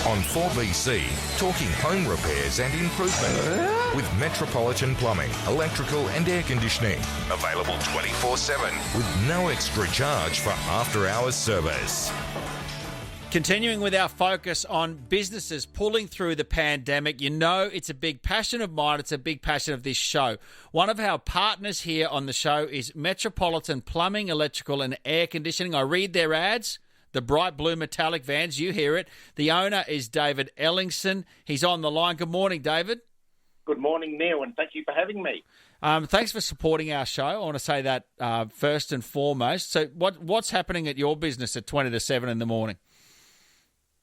On 4BC, talking home repairs and improvement with Metropolitan Plumbing, Electrical and Air Conditioning. Available 24/7 with no extra charge for after-hours service. Continuing with our focus on businesses pulling through the pandemic, you know it's a big passion of mine. It's a big passion of this show. One of our partners here on the show is Metropolitan Plumbing, Electrical and Air Conditioning. I read their ads, the bright blue metallic vans. You hear it. The owner is David Ellingsen. He's on the line. Good morning, David. Good morning, Neil, and thank you for having me. Thanks for supporting our show. I want to say that first and foremost. So what's happening at your business at 20 to 7 in the morning?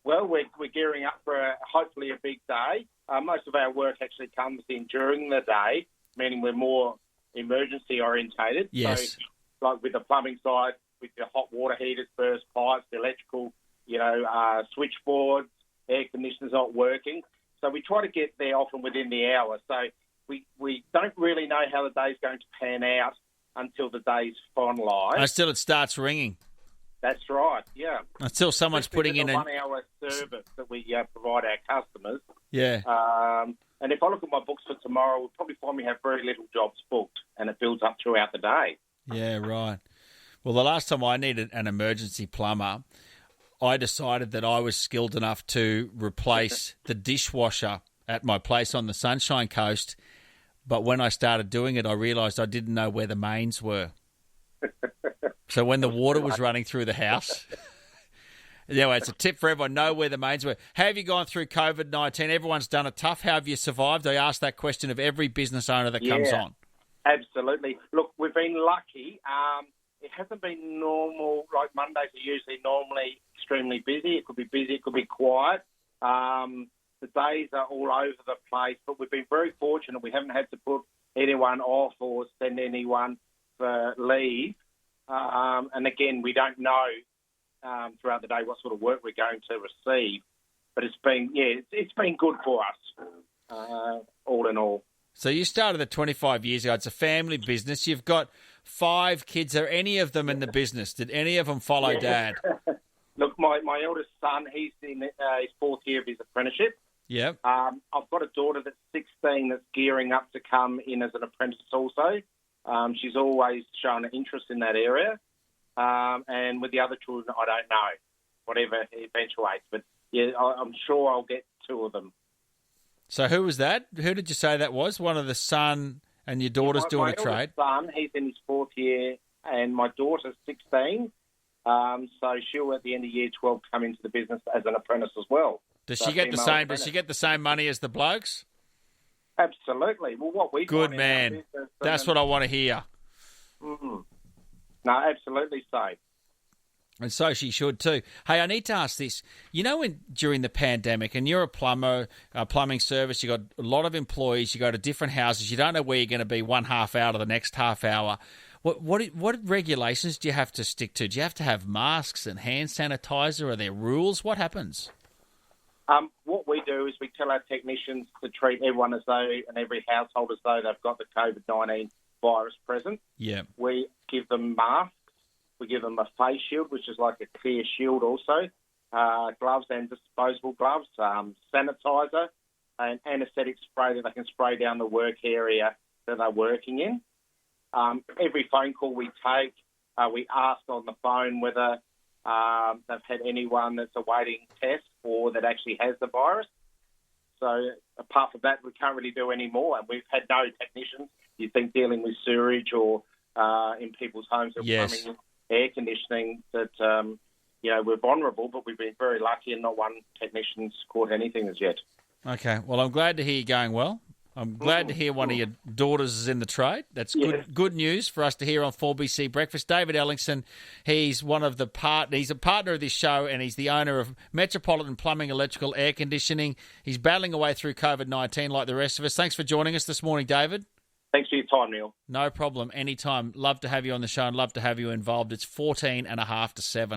Well, we're gearing up for hopefully a big day. Most of our work actually comes in during the day, meaning we're more emergency orientated. Yes. So, like with the plumbing side, with the hot water heaters, burst pipes, the electrical, switchboards, air conditioners not working. So we try to get there often within the hour. So we don't really know how the day's going to pan out until the day's finalised. Until it starts ringing. That's right, yeah. Until someone's putting in a 1 hour service that we provide our customers. Yeah. And if I look at my books for tomorrow, we'll probably find we have very little jobs booked, and it builds up throughout the day. Yeah, right. Well, the last time I needed an emergency plumber, I decided that I was skilled enough to replace the dishwasher at my place on the Sunshine Coast. But when I started doing it, I realised I didn't know where the mains were. So when the water was running through the house, anyway, it's a tip for everyone, know where the mains were. How have you gone through COVID-19? Everyone's done it tough. How have you survived? I ask that question of every business owner that comes on. Absolutely. Look, we've been lucky. It hasn't been normal. Like Mondays are usually normally extremely busy. It could be busy, it could be quiet. The days are all over the place, but we've been very fortunate. We haven't had to put anyone off or send anyone for leave. And again, we don't know throughout the day what sort of work we're going to receive. But it's been good for us, all in all. So you started it 25 years ago. It's a family business. You've got 5 kids. Are any of them in the business? Did any of them follow Dad? Look, my eldest son, he's in his 4th year of his apprenticeship. Yep. I've got a daughter that's 16 that's gearing up to come in as an apprentice also. She's always shown an interest in that area. And with the other children, I don't know, whatever eventuates. But, yeah, I'm sure I'll get 2 of them. So who was that? Who did you say that was? One of the son and your daughter's doing a trade? My son, he's in his 4th year, and my daughter's 16. So she'll, at the end of year 12, come into the business as an apprentice as well. Does she get the same? Apprentice. Does she get the same money as the blokes? Absolutely. Well, what we good man. That's what I want to hear. Mm-hmm. No, absolutely so. And so she should too. Hey, I need to ask this. You know, during the pandemic, and you're a plumber, a plumbing service, you got a lot of employees, you go to different houses, you don't know where you're going to be one half hour to the next half hour. What regulations do you have to stick to? Do you have to have masks and hand sanitizer? Are there rules? What happens? What we do is we tell our technicians to treat everyone as though, and every household as though they've got the COVID-19 virus present. Yeah. We give them masks. We give them a face shield, which is like a clear shield also, gloves and disposable gloves, sanitizer, and anaesthetic spray that they can spray down the work area that they're working in. Every phone call we take, we ask on the phone whether they've had anyone that's awaiting tests or that actually has the virus. So apart from that, we can't really do any more. And we've had no technicians, you'd think, dealing with sewerage or in people's homes or plumbing, air conditioning, that, we're vulnerable, but we've been very lucky and not one technician's caught anything as yet. Okay. Well, I'm glad to hear you going well. I'm glad to hear one of your daughters is in the trade. That's good news for us to hear on 4BC Breakfast. David Ellingsen, he's he's a partner of this show, and he's the owner of Metropolitan Plumbing, Electrical, Air Conditioning. He's battling away through COVID-19 like the rest of us. Thanks for joining us this morning, David. Thanks for your time, Neil. No problem. Anytime. Love to have you on the show and love to have you involved. It's 14 and a half to 7.